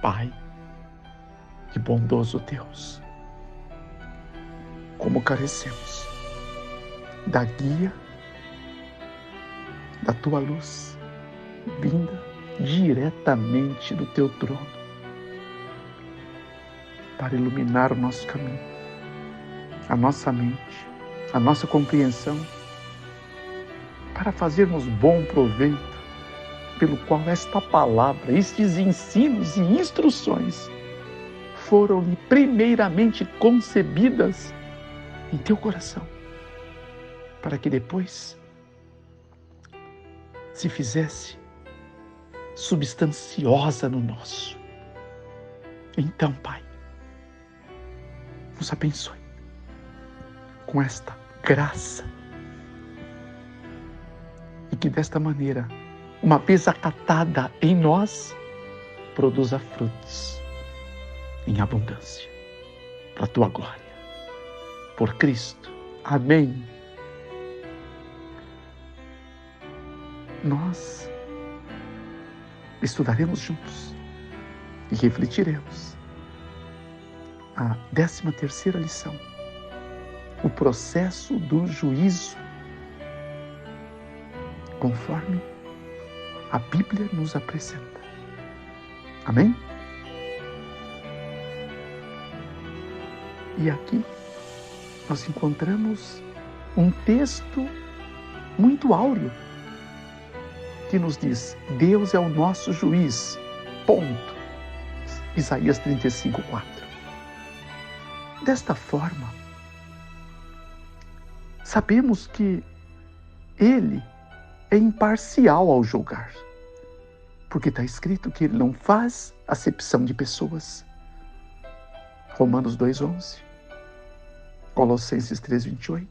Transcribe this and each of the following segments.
Pai e bondoso Deus, como carecemos da guia da tua luz, vinda diretamente do teu trono, para iluminar o nosso caminho, a nossa mente, a nossa compreensão, para fazermos bom proveito, pelo qual esta palavra, estes ensinos e instruções foram-lhe primeiramente concebidas em teu coração, para que depois se fizesse substanciosa no nosso. Então, Pai, nos abençoe com esta graça e que desta maneira, uma vez acatada em nós, produza frutos em abundância, para a tua glória. Por Cristo. Amém. Nós estudaremos juntos e refletiremos a 13ª lição, o processo do juízo, conforme a Bíblia nos apresenta. Amém? E aqui nós encontramos um texto muito áureo que nos diz: Deus é o nosso juiz. Ponto. Isaías 35:4. Desta forma, sabemos que Ele é imparcial ao julgar, porque está escrito que Ele não faz acepção de pessoas. Romanos 2:11, Colossenses 3:28.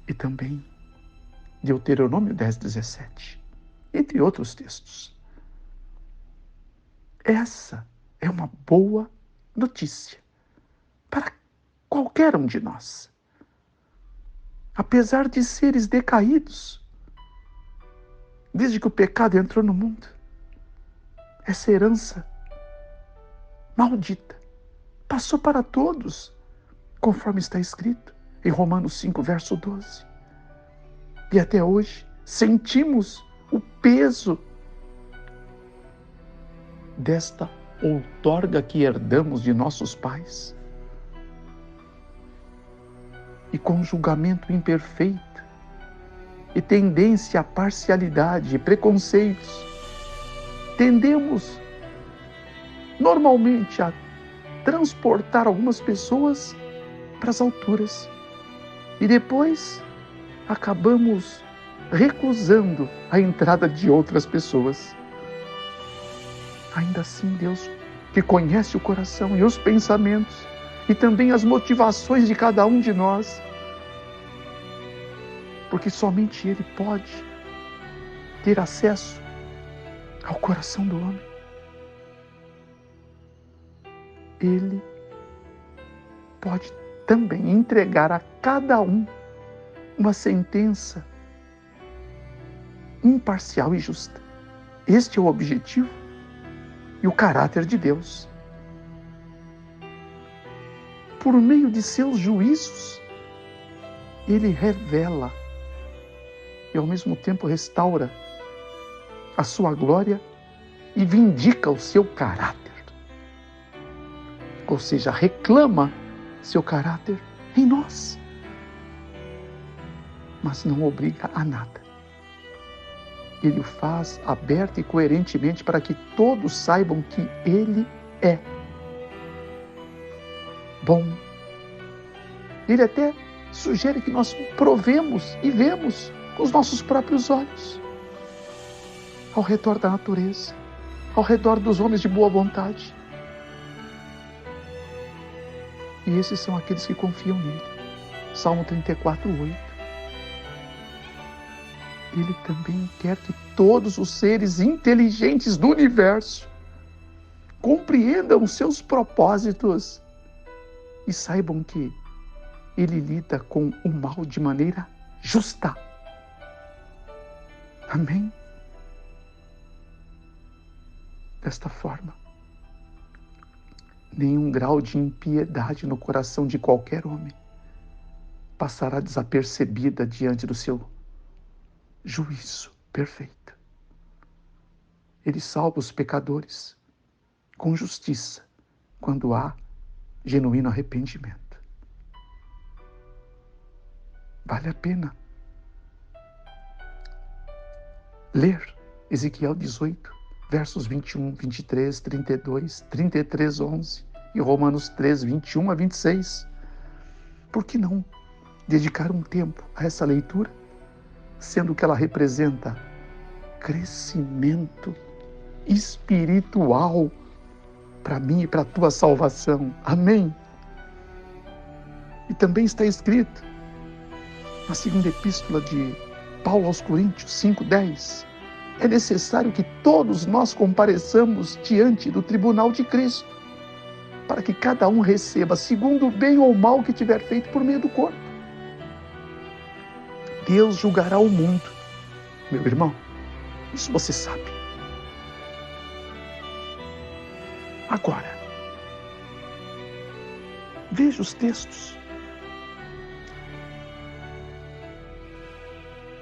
E também Deuteronômio 10:17, entre outros textos. Essa é uma boa notícia para qualquer um de nós. Apesar de seres decaídos, desde que o pecado entrou no mundo, essa herança maldita passou para todos, conforme está escrito em Romanos 5, verso 12. E até hoje sentimos o peso desta outorga que herdamos de nossos pais. E com julgamento imperfeito e tendência à parcialidade e preconceitos, tendemos normalmente a transportar algumas pessoas para as alturas e depois acabamos recusando a entrada de outras pessoas. Ainda assim, Deus, que conhece o coração e os pensamentos e também as motivações de cada um de nós, porque somente Ele pode ter acesso ao coração do homem. Ele pode também entregar a cada um uma sentença imparcial e justa. Este é o objetivo e o caráter de Deus. Por meio de seus juízos, Ele revela e ao mesmo tempo restaura a sua glória e vindica o seu caráter. Ou seja, reclama seu caráter em nós, mas não obriga a nada. Ele o faz aberto e coerentemente para que todos saibam que Ele é bom. Ele até sugere que nós provemos e vemos com os nossos próprios olhos, ao redor da natureza, ao redor dos homens de boa vontade. E esses são aqueles que confiam nele. Salmo 34:8. Ele também quer que todos os seres inteligentes do universo compreendam os seus propósitos e saibam que Ele lida com o mal de maneira justa. Amém? desta forma, nenhum grau de impiedade no coração de qualquer homem passará desapercebida diante do seu juízo perfeito. Ele salva os pecadores com justiça quando há genuíno arrependimento. Vale a pena ler Ezequiel 18, versos 21, 23, 32, 33, 11 e Romanos 3, 21 a 26. Por que não dedicar um tempo a essa leitura, sendo que ela representa crescimento espiritual para mim e para a tua salvação? Amém? E também está escrito na segunda epístola de Paulo aos Coríntios 5:10, é necessário que todos nós compareçamos diante do tribunal de Cristo, para que cada um receba segundo o bem ou mal que tiver feito por meio do corpo. Deus julgará o mundo, meu irmão, isso você sabe. Agora, veja os textos.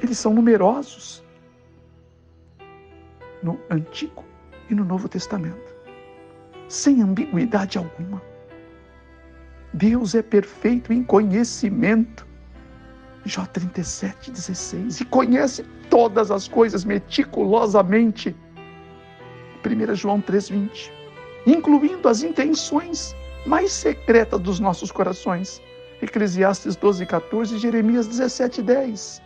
Eles são numerosos no Antigo e no Novo Testamento, sem ambiguidade alguma. Deus é perfeito em conhecimento. Jó 37:16, e conhece todas as coisas meticulosamente. 1 João 3:20, incluindo as intenções mais secretas dos nossos corações. Eclesiastes 12:14 e Jeremias 17:10.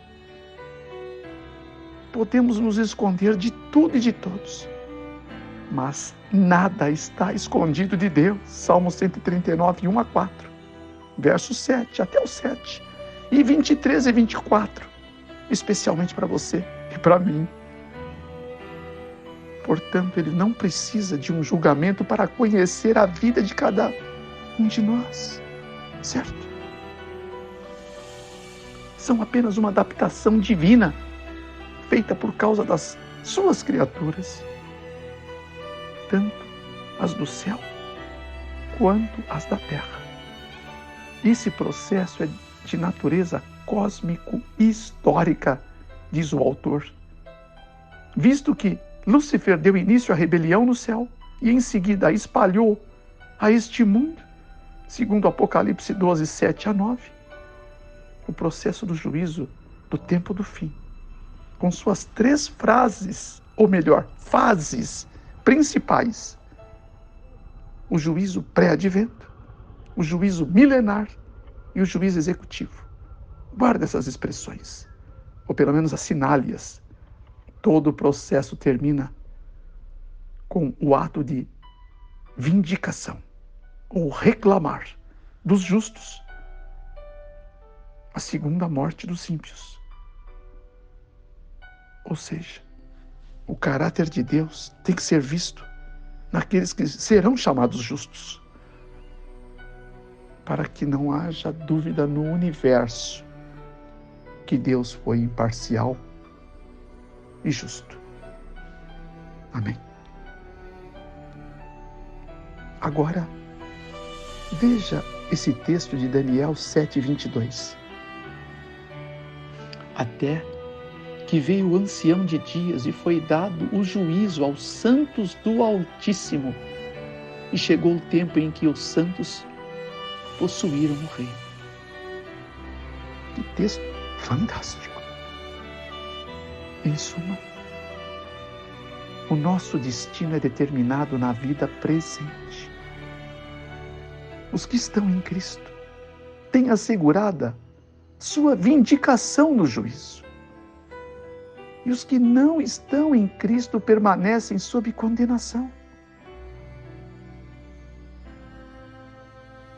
Podemos nos esconder de tudo e de todos, mas nada está escondido de Deus. Salmo 139, 1 a 4, verso 7 até o 7, e 23 e 24, especialmente para você e para mim. Portanto, ele não precisa de um julgamento para conhecer a vida de cada um de nós, certo? São apenas uma adaptação divina, feita por causa das suas criaturas, tanto as do céu quanto as da terra. Esse processo é de natureza cósmico-histórica, diz o autor, visto que Lúcifer deu início à rebelião no céu e em seguida a espalhou a este mundo, segundo Apocalipse 12, 7 a 9, o processo do juízo do tempo do fim, com suas 3 frases, ou melhor, fases principais: o juízo pré-advento, o juízo milenar e o juízo executivo. Guarda essas expressões, ou pelo menos assinale-as. Todo o processo termina com o ato de vindicação, ou reclamar, dos justos, a segunda morte dos ímpios. Ou seja, o caráter de Deus tem que ser visto naqueles que serão chamados justos, para que não haja dúvida no universo que Deus foi imparcial e justo. Amém. Agora, veja esse texto de Daniel 7:22. Até que veio o ancião de dias e foi dado o juízo aos santos do Altíssimo, e chegou o tempo em que os santos possuíram o reino. Que texto fantástico! Em suma, o nosso destino é determinado na vida presente. Os que estão em Cristo têm assegurada sua vindicação no juízo. E os que não estão em Cristo permanecem sob condenação.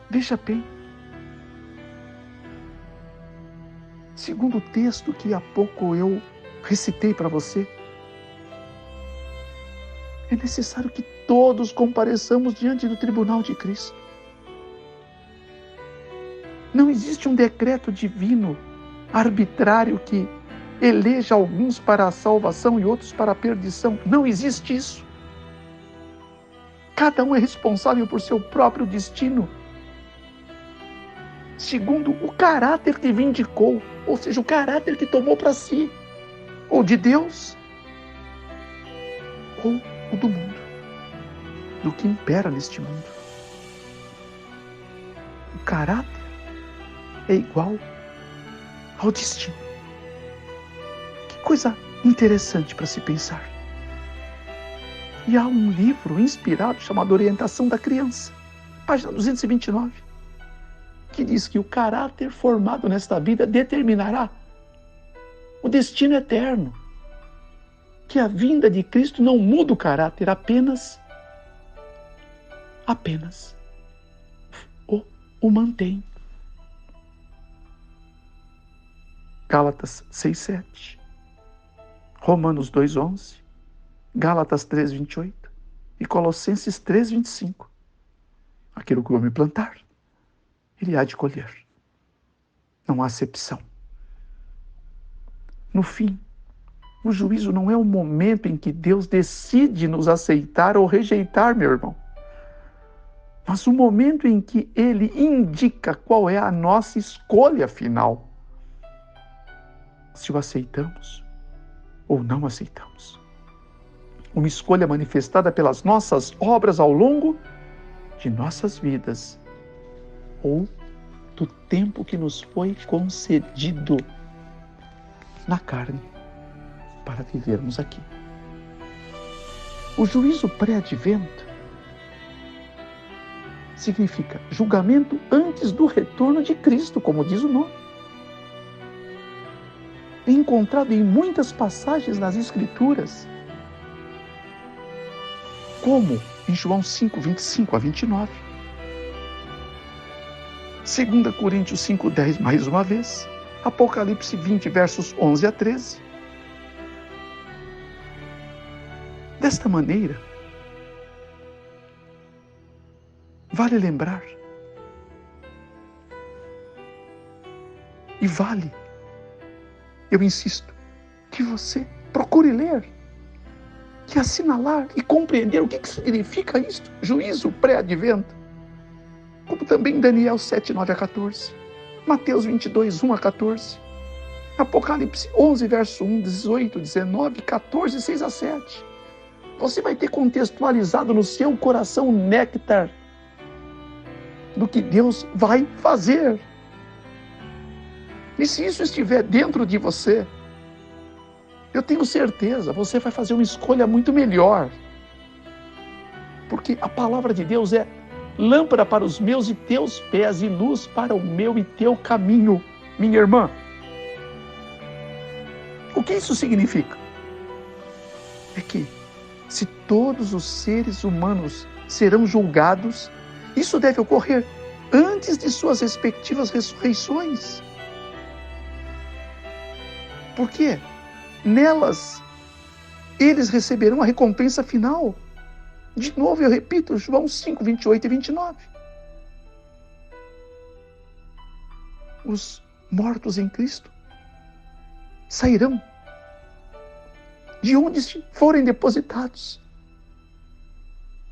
Veja bem, segundo o texto que há pouco eu recitei para você, é necessário que todos compareçamos diante do tribunal de Cristo. Não existe um decreto divino arbitrário que eleja alguns para a salvação e outros para a perdição. Não existe isso. Cada um é responsável por seu próprio destino, segundo o caráter que vindicou, ou seja, o caráter que tomou para si, ou de Deus, ou o do mundo, do que impera neste mundo. O caráter é igual ao destino. Que coisa interessante para se pensar. E há um livro inspirado chamado Orientação da Criança, página 229, que diz que o caráter formado nesta vida determinará o destino eterno. Que a vinda de Cristo não muda o caráter, apenas o mantém. Gálatas 6:7, Romanos 2:11, Gálatas 3:28 e Colossenses 3:25. Aquilo que o homem plantar, ele há de colher. Não há acepção. No fim, o juízo não é o momento em que Deus decide nos aceitar ou rejeitar, meu irmão, mas o momento em que Ele indica qual é a nossa escolha final. Se o aceitamos ou não aceitamos. Uma escolha manifestada pelas nossas obras ao longo de nossas vidas ou do tempo que nos foi concedido na carne para vivermos aqui. O juízo pré-advento significa julgamento antes do retorno de Cristo, como diz o nome. É encontrado em muitas passagens nas Escrituras, como em João 5:25-29, 2 Coríntios 5:10, mais uma vez, Apocalipse 20, versos 11-13. Desta maneira, vale lembrar e vale, eu insisto, que você procure ler, que assinalar e compreender o que significa isto, juízo pré-advento, como também Daniel 7:9-14, Mateus 22, 1-14, Apocalipse 11, verso 1, 18, 19, 14, 6-7. Você vai ter contextualizado no seu coração o néctar do que Deus vai fazer. E se isso estiver dentro de você, eu tenho certeza, você vai fazer uma escolha muito melhor. Porque a palavra de Deus é lâmpada para os meus e teus pés e luz para o meu e teu caminho, minha irmã. O que isso significa? É que se todos os seres humanos serão julgados, isso deve ocorrer antes de suas respectivas ressurreições. Porque nelas eles receberão a recompensa final. De novo, eu repito, João 5, 28 e 29. Os mortos em Cristo sairão de onde forem depositados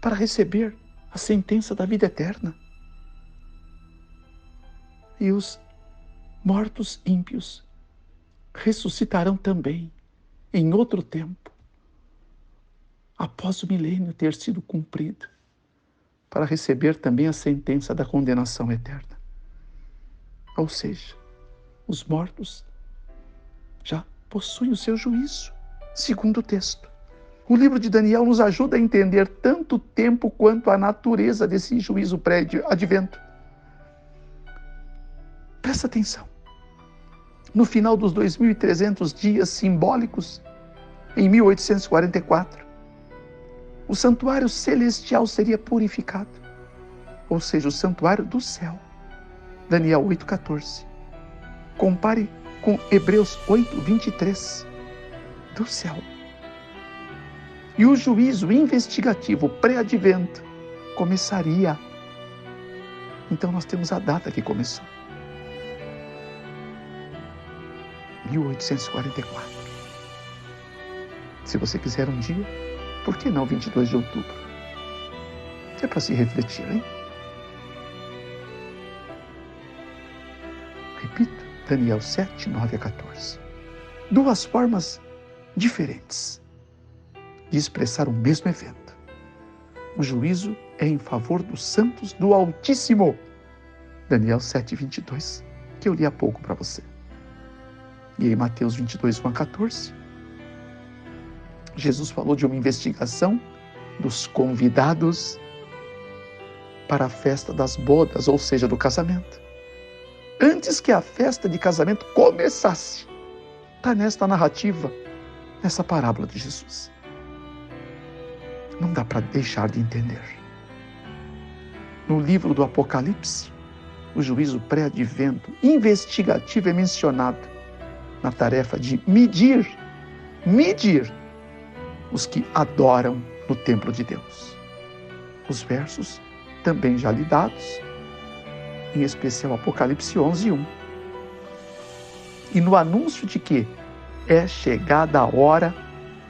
para receber a sentença da vida eterna. E os mortos ímpios ressuscitarão também em outro tempo, após o milênio ter sido cumprido, para receber também a sentença da condenação eterna. Ou seja, os mortos já possuem o seu juízo, segundo o texto. O livro de Daniel nos ajuda a entender tanto o tempo quanto a natureza desse juízo pré-advento. Presta atenção. No final dos 2.300 dias simbólicos, em 1844, o santuário celestial seria purificado, ou seja, o santuário do céu. Daniel 8,14. Compare com Hebreus 8:23, do céu. E o juízo investigativo pré-advento começaria. Então nós temos a data que começou. 1844. Se você quiser um dia, por que não 22 de outubro? É para se refletir, hein? Repito, Daniel 7, 9 a 14. Duas formas diferentes de expressar o mesmo evento. O juízo é em favor dos santos do Altíssimo. Daniel 7, 22, que eu li há pouco para você. E em Mateus 22, 1 a 14, Jesus falou de uma investigação dos convidados para a festa das bodas, ou seja, do casamento. Antes que a festa de casamento começasse, está nesta narrativa, nessa parábola de Jesus. Não dá para deixar de entender. No livro do Apocalipse, o juízo pré-advento investigativo é mencionado na tarefa de medir os que adoram no templo de Deus. Os versos também já lhe dados, em especial Apocalipse 11, 1. E no anúncio de que é chegada a hora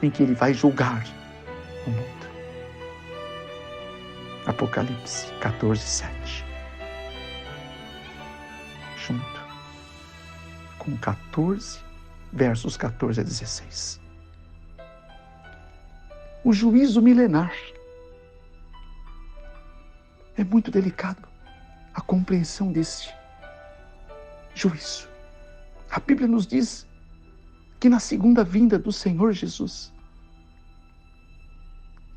em que ele vai julgar o mundo. Apocalipse 14, 7. Junto com 14, versos 14 a 16. O juízo milenar. É muito delicado a compreensão desse juízo. A Bíblia nos diz que na segunda vinda do Senhor Jesus,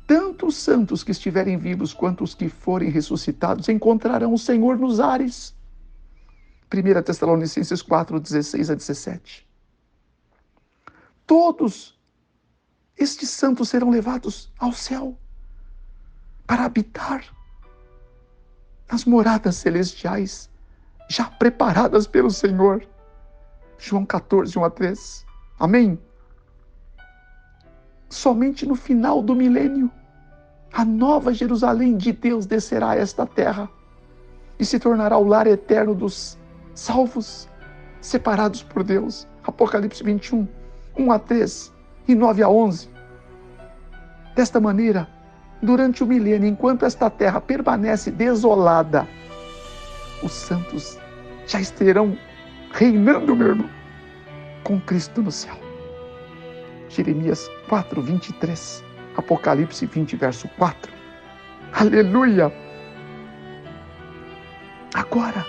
tanto os santos que estiverem vivos quanto os que forem ressuscitados encontrarão o Senhor nos ares. 1 Tessalonicenses 4, 16 a 17. Todos estes santos serão levados ao céu para habitar nas moradas celestiais já preparadas pelo Senhor. João 14, 1 a 3. Amém? Somente no final do milênio, a nova Jerusalém de Deus descerá a esta terra e se tornará o lar eterno dos salvos, separados por Deus. Apocalipse 21, 1 a 3 e 9 a 11. Desta maneira, durante o milênio, enquanto esta terra permanece desolada, os santos já estarão reinando, meu irmão, com Cristo no céu. Jeremias 4, 23, Apocalipse 20, verso 4. Aleluia! Agora,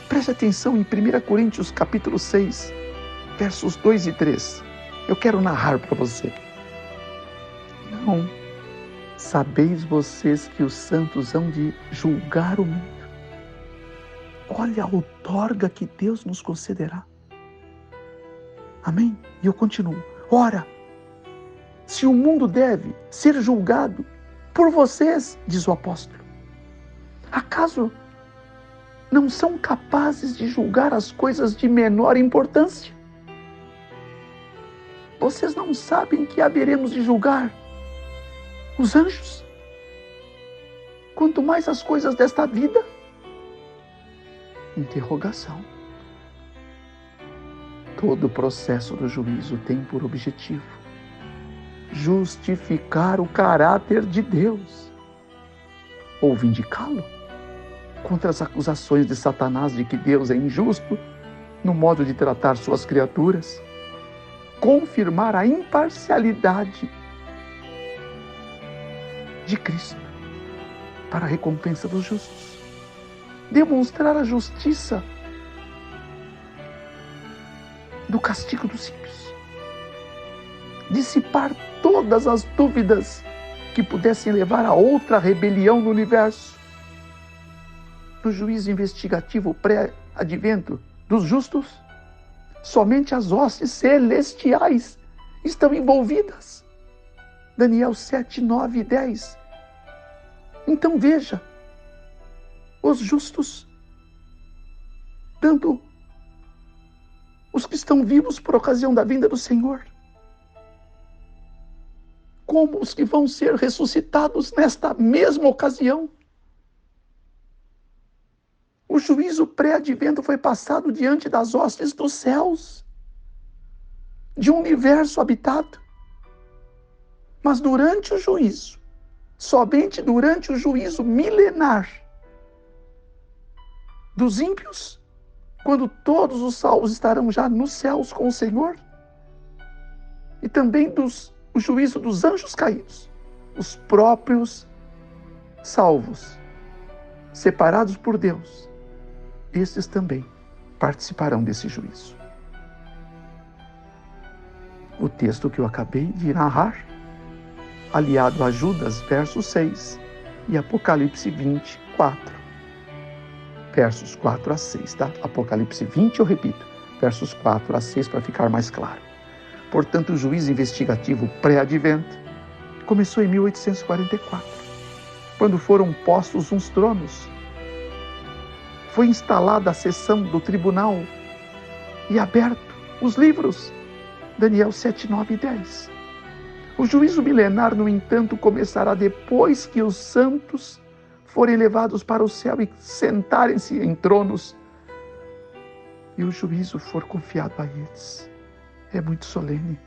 preste atenção em 1 Coríntios capítulo 6, versos 2 e 3. Eu quero narrar para você. Não sabeis vocês que os santos hão de julgar o mundo? Olha a outorga que Deus nos concederá. Amém? E eu continuo. Ora, se o mundo deve ser julgado por vocês, diz o apóstolo, acaso não são capazes de julgar as coisas de menor importância? Vocês não sabem que haveremos de julgar os anjos? Quanto mais as coisas desta vida? Interrogação. Todo o processo do juízo tem por objetivo justificar o caráter de Deus ou vindicá-lo contra as acusações de Satanás de que Deus é injusto no modo de tratar suas criaturas, confirmar a imparcialidade de Cristo para a recompensa dos justos, demonstrar a justiça do castigo dos ímpios, dissipar todas as dúvidas que pudessem levar a outra rebelião no universo. No juízo investigativo pré-advento dos justos, somente as hostes celestiais estão envolvidas. Daniel 7, 9 e 10. Então veja, os justos, tanto os que estão vivos por ocasião da vinda do Senhor, como os que vão ser ressuscitados nesta mesma ocasião. O juízo pré-advento foi passado diante das hostes dos céus, de um universo habitado. Mas durante o juízo, somente durante o juízo milenar dos ímpios, quando todos os salvos estarão já nos céus com o Senhor, e também o juízo dos anjos caídos, os próprios salvos, separados por Deus, estes também participarão desse juízo. O texto que eu acabei de narrar, aliado a Judas, verso 6, e Apocalipse 24, versos 4 a 6, tá? Apocalipse 20, eu repito, versos 4 a 6, para ficar mais claro. Portanto, o juízo investigativo pré-advento começou em 1844, quando foram postos uns tronos. Foi instalada a sessão do tribunal e aberto os livros, Daniel 7, 9 e 10. O juízo milenar, no entanto, começará depois que os santos forem levados para o céu e sentarem-se em tronos, e o juízo for confiado a eles. É muito solene.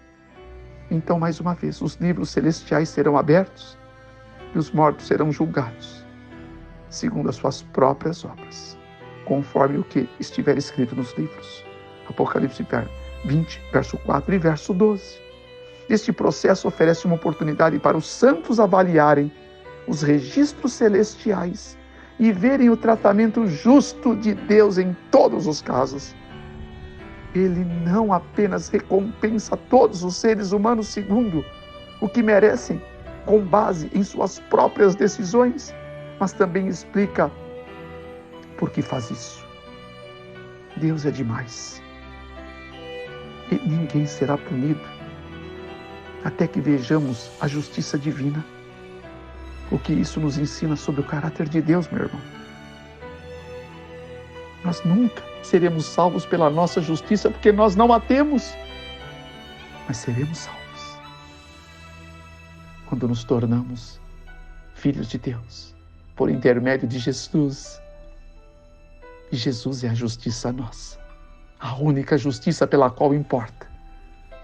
Então, mais uma vez, os livros celestiais serão abertos e os mortos serão julgados, segundo as suas próprias obras, conforme o que estiver escrito nos livros. Apocalipse 20, verso 4 e verso 12. Este processo oferece uma oportunidade para os santos avaliarem os registros celestiais e verem o tratamento justo de Deus em todos os casos. Ele não apenas recompensa todos os seres humanos segundo o que merecem, com base em suas próprias decisões, mas também explica por que faz isso. Deus é demais. E ninguém será punido até que vejamos a justiça divina. O que isso nos ensina sobre o caráter de Deus, meu irmão? Nós nunca seremos salvos pela nossa justiça, porque nós não a temos. Mas seremos salvos quando nos tornamos filhos de Deus, por intermédio de Jesus. E Jesus é a justiça nossa, a única justiça pela qual importa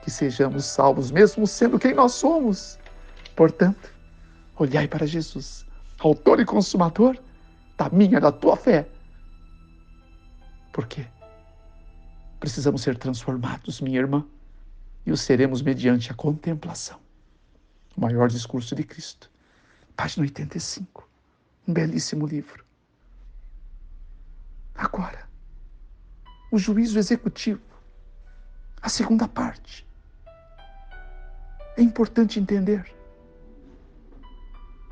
que sejamos salvos, mesmo sendo quem nós somos. Portanto, olhai para Jesus, autor e consumador da minha, da tua fé. Por quê? Precisamos ser transformados, minha irmã, e o seremos mediante a contemplação. O maior discurso de Cristo, página 85, um belíssimo livro. Agora, o juízo executivo, a segunda parte. É importante entender.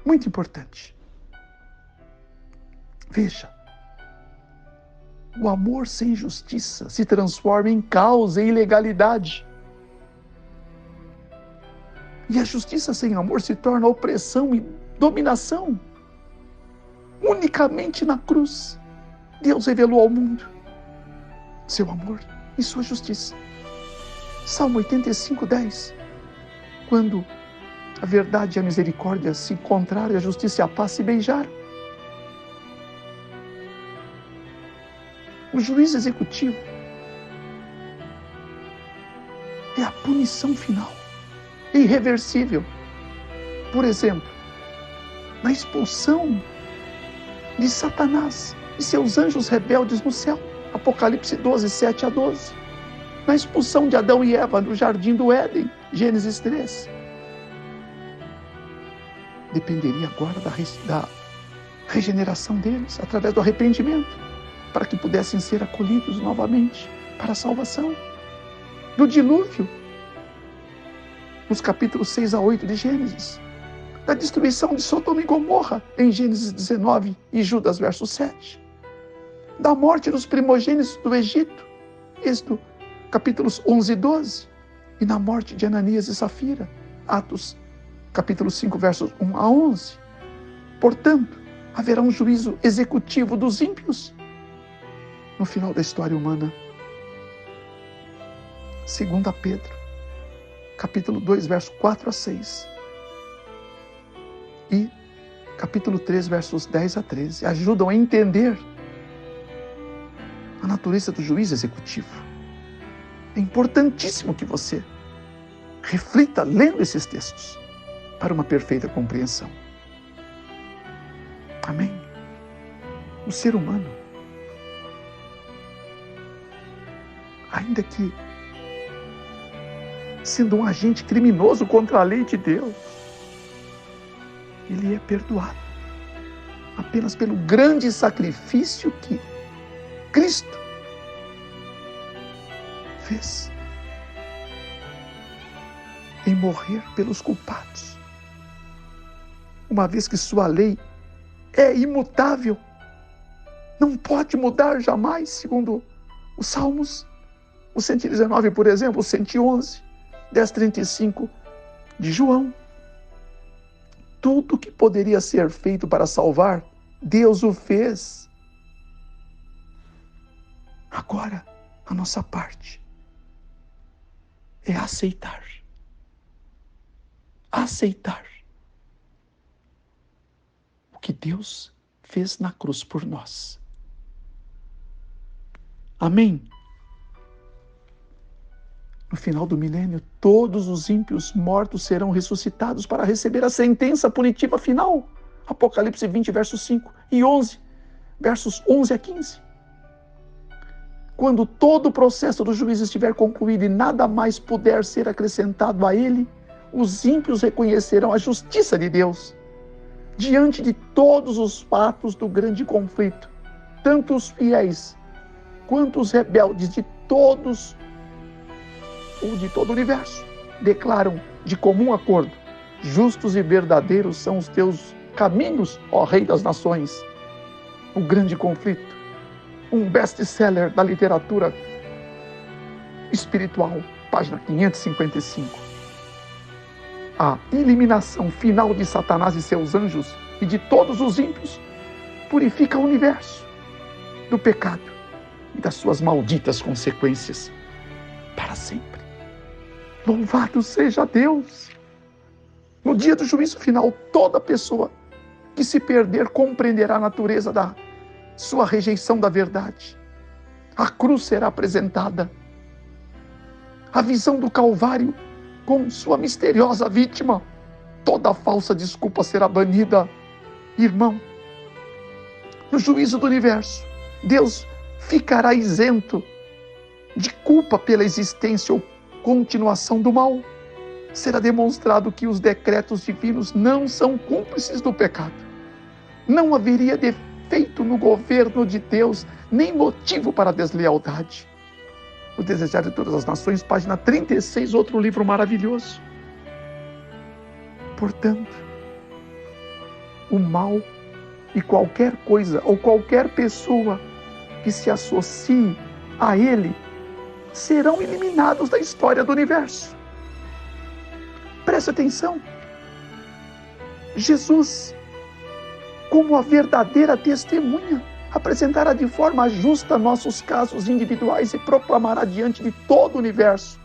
Muito importante. Veja, o amor sem justiça se transforma em causa e ilegalidade. E a justiça sem amor se torna opressão e dominação. Unicamente na cruz, Deus revelou ao mundo seu amor e sua justiça. Salmo 85, 10. Quando a verdade e a misericórdia se encontraram, a justiça e a paz se beijaram. O juízo executivo é a punição final, é irreversível. Por exemplo, na expulsão de Satanás e seus anjos rebeldes no céu, Apocalipse 12, 7 a 12. Na expulsão de Adão e Eva no jardim do Éden, Gênesis 3. Dependeria agora da regeneração deles, através do arrependimento, para que pudessem ser acolhidos novamente para a salvação. Do dilúvio, nos capítulos 6 a 8 de Gênesis. Da destruição de Sodoma e Gomorra, em Gênesis 19 e Judas, verso 7. Da morte dos primogênitos do Egito, Êxodo, capítulos 11 e 12. E na morte de Ananias e Safira, Atos, capítulo 5, versos 1 a 11. Portanto, haverá um juízo executivo dos ímpios no final da história humana. 2 Pedro, capítulo 2, verso 4 a 6. E capítulo 3, versos 10 a 13, ajudam a entender a natureza do juízo executivo. É importantíssimo que você reflita lendo esses textos para uma perfeita compreensão. Amém? O ser humano, ainda que sendo um agente criminoso contra a lei de Deus, ele é perdoado apenas pelo grande sacrifício que Cristo fez em morrer pelos culpados. Uma vez que sua lei é imutável, não pode mudar jamais, segundo os Salmos, o 119, por exemplo, o 111, 10:35 de João. Tudo que poderia ser feito para salvar, Deus o fez. Agora, a nossa parte é aceitar. Aceitar o que Deus fez na cruz por nós. Amém? No final do milênio, todos os ímpios mortos serão ressuscitados para receber a sentença punitiva final. Apocalipse 20, versos 5 e 11, versos 11 a 15. Quando todo o processo do juízo estiver concluído e nada mais puder ser acrescentado a ele, os ímpios reconhecerão a justiça de Deus diante de todos os fatos do grande conflito. Tanto os fiéis quanto os rebeldes de todos ou de todo o universo declaram de comum acordo: justos e verdadeiros são os teus caminhos, ó Rei das Nações. O grande conflito, um best-seller da literatura espiritual, página 555. A eliminação final de Satanás e seus anjos e de todos os ímpios purifica o universo do pecado e das suas malditas consequências para sempre. Louvado seja Deus! No dia do juízo final, toda pessoa que se perder compreenderá a natureza da sua rejeição da verdade. A cruz será apresentada. A visão do Calvário com sua misteriosa vítima. Toda falsa desculpa será banida. Irmão, no juízo do universo, Deus ficará isento de culpa pela existência ou continuação do mal. Será demonstrado que os decretos divinos não são cúmplices do pecado. Não haveria defeito no governo de Deus, nem motivo para a deslealdade. O Desejar de Todas as Nações, página 36, outro livro maravilhoso. Portanto, o mal e qualquer coisa ou qualquer pessoa que se associe a ele serão eliminados da história do universo. Preste atenção. Jesus, como a verdadeira testemunha, apresentará de forma justa nossos casos individuais e proclamará diante de todo o universo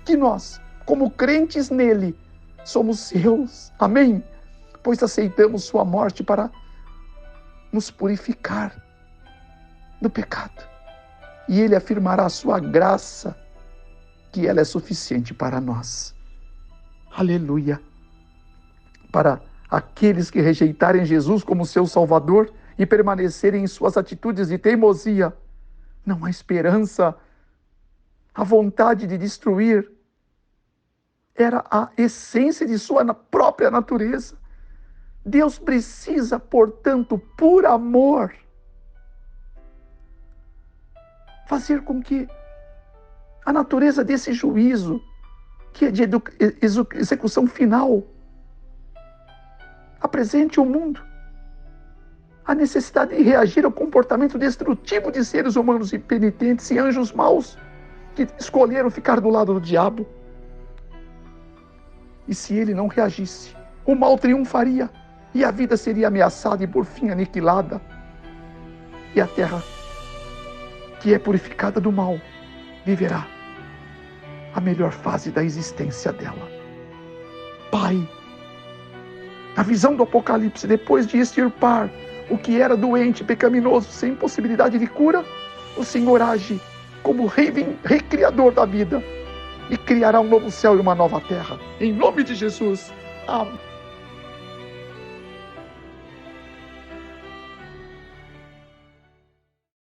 que nós, como crentes nele, somos seus. Amém? Pois aceitamos sua morte para nos purificar do pecado. E ele afirmará a sua graça, que ela é suficiente para nós. Aleluia! Para aqueles que rejeitarem Jesus como seu Salvador e permanecerem em suas atitudes de teimosia, não há esperança. A vontade de destruir era a essência de sua própria natureza. Deus precisa, portanto, por amor, fazer com que a natureza desse juízo, que é de execução final, apresente ao mundo a necessidade de reagir ao comportamento destrutivo de seres humanos impenitentes e anjos maus que escolheram ficar do lado do diabo. E se ele não reagisse, o mal triunfaria e a vida seria ameaçada e por fim aniquilada. E a terra, que é purificada do mal, viverá a melhor fase da existência dela. Pai, a visão do Apocalipse, depois de extirpar o que era doente, pecaminoso, sem possibilidade de cura, o Senhor age como rei criador da vida e criará um novo céu e uma nova terra. Em nome de Jesus. Amém.